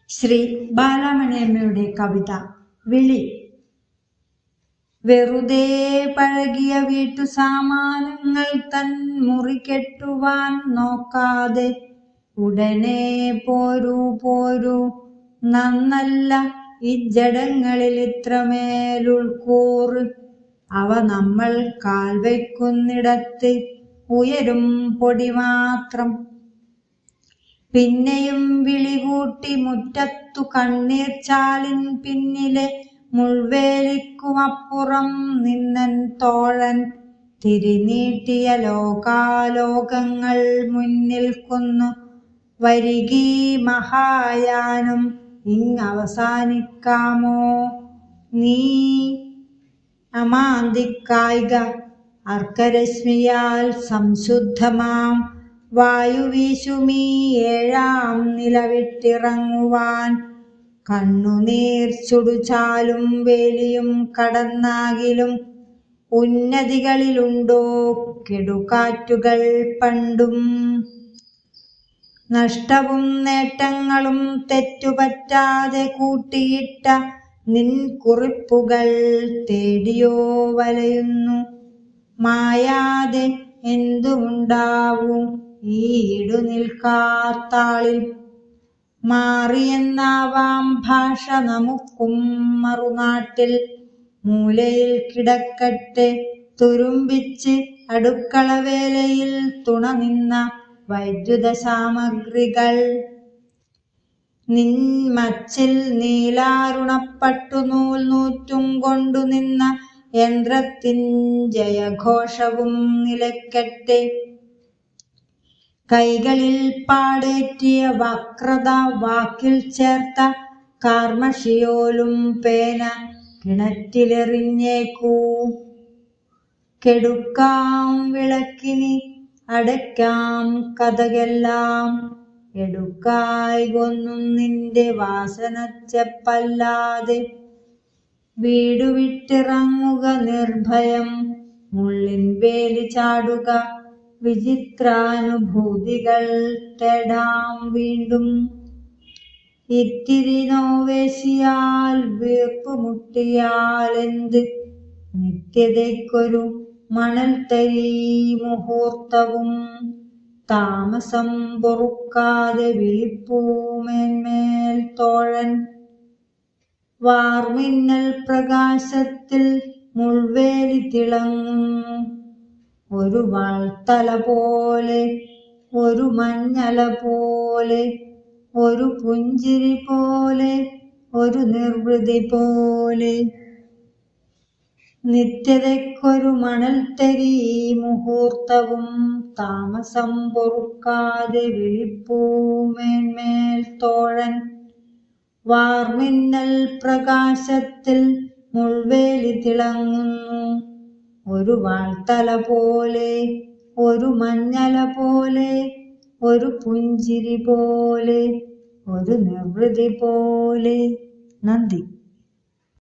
ശ്രീ ബാലാമണിയമ്മയുടെ കവിത വിളി. വെറുതെ പഴകിയ വീട്ടു സാമാനങ്ങൾ തൻ മുറി കെട്ടുവാൻ നോക്കാതെ ഉടനെ പോരൂ പോരൂ, നന്നല്ല ഇജ്ജടങ്ങളിൽ ഇത്രമേലുൾക്കൂറ്. അവ നമ്മൾ കാൽ വയ്ക്കുന്നിടത്ത് ഉയരും പൊടി മാത്രം. പിന്നെയും വിളികൂട്ടി മുറ്റത്തു കണ്ണീർ ചാലിൻ പിന്നിലെ മുൾവേലിക്കുമപ്പുറം നിന്നൻ തോഴൻ തിരിനീട്ടിയ ലോകാലോകങ്ങൾ മുന്നിൽ കൊന്നു. വരികീ മഹായാനം ഇങ്ങവസാനിക്കാമോ? നീ അമാന്തിക്കായിക അർക്കരശ്മിയാൽ സംശുദ്ധമാം വായുവീശുമീ ഏഴാം നിലവിട്ടിറങ്ങുവാൻ. കണ്ണുനീർ ചുടുചാലും വേലിയും കടന്നാകിലും ഉന്നതികളിലുണ്ടോ കെടുകാറ്റുകൾ പണ്ടും. നഷ്ടവും നേട്ടങ്ങളും തെറ്റുപറ്റാതെ കൂട്ടിയിട്ട നിൻ കുറിപ്പുകൾ തേടിയോ വലയുന്നു. മായാതെ എന്തുമുണ്ടാവും ഈ ഇടുനിൽക്കാത്താളിൽ. മാറിയെന്നാവാം ഭാഷ നമുക്കും മറുനാട്ടിൽ. മൂലയിൽ കിടക്കട്ടെ തുരുമ്പിച്ച് അടുക്കളവേലയിൽ തുണനിന്ന വൈദ്യുത സാമഗ്രികൾ. നിൻ മച്ചിൽ നീലാരുണപ്പട്ടുനൂൽ നൂറ്റും കൊണ്ടു നിന്ന യന്ത്രത്തിൻ ജയഘോഷവും നിലയ്ക്കട്ടെ. കൈകളിൽ പാടേറ്റിയ വക്രത വാക്കിൽ ചേർത്ത കാർമഷിയോലും പേന കിണറ്റിലെറിഞ്ഞേക്കൂ. കെടുക്കാം വിളക്കിനി അടയ്ക്കാം കതകെല്ലാം. എടുക്കായി ഒന്നും നിന്റെ വാസനച്ചെപ്പല്ലാതെ. വീടുവിട്ടിറങ്ങുക നിർഭയം, മുള്ളിൻ വേലി ചാടുക, വിചിത്രാനുഭൂതികൾ തേടാം വീണ്ടും. ഇത്തിരി നോവേശിയാൽ വീർപ്പുമുട്ടിയാൽ എന്ത്, നിത്യതയ്ക്കൊരു മണൽത്തരി മുഹൂർത്തവും. താമസം പൊറുക്കാതെ വിളിപ്പൂമേന്മേൽ തോഴൻ. വാർമിന്നൽ പ്രകാശത്തിൽ മുൾവേലി തിളങ്ങുന്നു. ഒരു വാൾത്തല പോലെ, ഒരു മഞ്ഞല പോലെ, ഒരു പുഞ്ചിരി പോലെ, ഒരു നിർവൃതി പോലെ. നിത്യതയ്ക്കൊരു മണൽത്തരി മുഹൂർത്തവും. താമസം പൊറുക്കാതെ വിളിപ്പൂമേന്മേൽ തോഴൻ. വാർമിന്നൽ പ്രകാശത്തിൽ മുൾവേലി തിളങ്ങുന്നു. ഒരു വാൾത്തല പോലെ, ഒരു മഞ്ഞല പോലെ, ഒരു പുഞ്ചിരി പോലെ, ഒരു നിർവൃതി പോലെ. നന്ദി.